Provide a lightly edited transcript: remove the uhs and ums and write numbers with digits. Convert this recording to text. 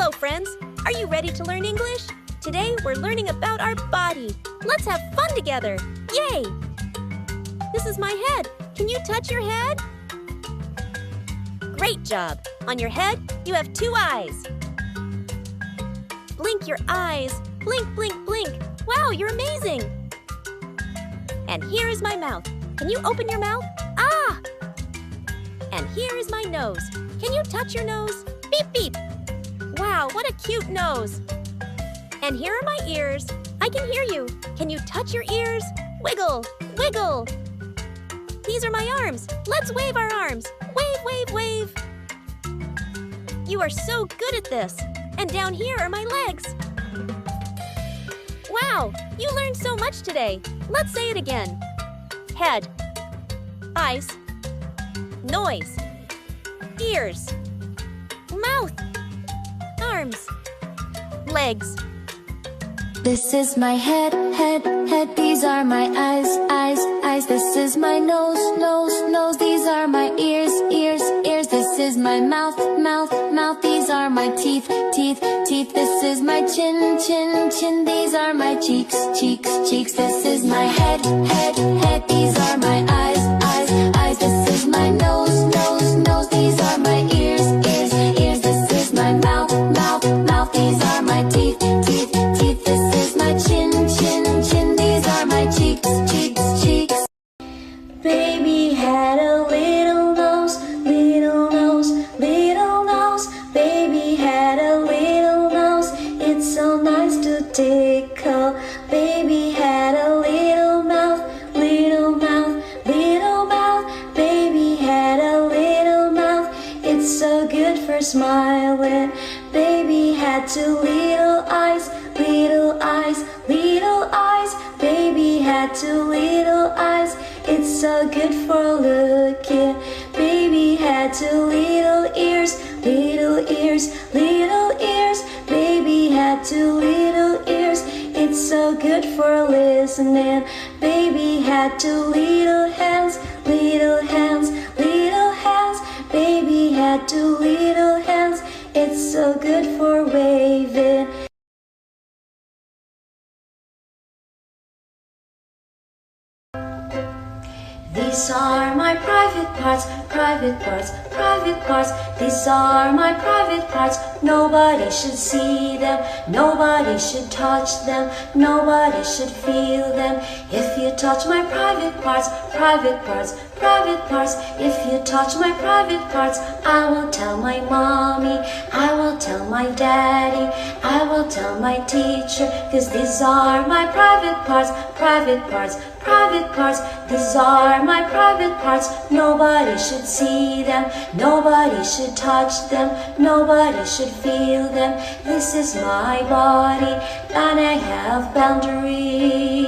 Hello, friends. Are you ready to learn English? Today, we're learning about our body. Let's have fun together. Yay! This is my head. Can you touch your head? Great job. On your head, you have 2 eyes. Blink your eyes. Blink, blink, blink. Wow, you're amazing. And here is my mouth. Can you open your mouth? Ah! And here is my nose. Can you touch your nose? Beep, beep. Wow, what a cute nose. And here are my ears. I can hear you. Can you touch your ears? Wiggle, wiggle. These are my arms. Let's wave our arms. Wave, wave, wave. You are so good at this. And down here are my legs. Wow, you learned so much today. Let's say it again. Head, eyes, noise, ears, mouth, arms, legs. This is my head, head, head. These are my eyes, eyes, eyes. This is my nose, nose, nose. These are my ears, ears, ears. This is my mouth, mouth, mouth. These are my teeth, teeth, teeth. This is my chin, chin, chin. These are my cheeks, cheeks, cheeks. This is my head, head, head. These are my eyes, eyes, eyes. This is my nose, nose, nose. These are my ears, ears, ears. This is my mouth, mouth, mouth. These are my teeth, teeth, teeth. This is my chin, chin, chin. These are my cheeks, cheeks, cheeks. Baby had a little nose, little nose, little nose. Baby had a little nose. It's so nice to tickle. Baby had a little mouth, little mouth, little mouth. Baby had a little mouth. It's so good for smiling. Baby had 2 little eyes, little eyes, little eyes. Baby had 2 little eyes. It's so good for looking. Baby had 2 little ears, little ears, little ears. Baby had 2 little ears. It's so good for listening. Baby had 2 little hands, little hands, little hands. Baby had 2 little hands. It's so good for waving. These are my private parts, private parts, private parts. These are my private parts. Nobody should see them. Nobody should touch them. Nobody should feel them. If you touch my private parts, private parts, private parts. If you touch my private parts, I will tell my mommy. I will tell my daddy. I will tell my teacher. 'Cause these are my private parts, private parts, private parts. These are my private parts. Nobody should see them. Nobody should touch them. Nobody should feel them. This is my body, and I have boundaries.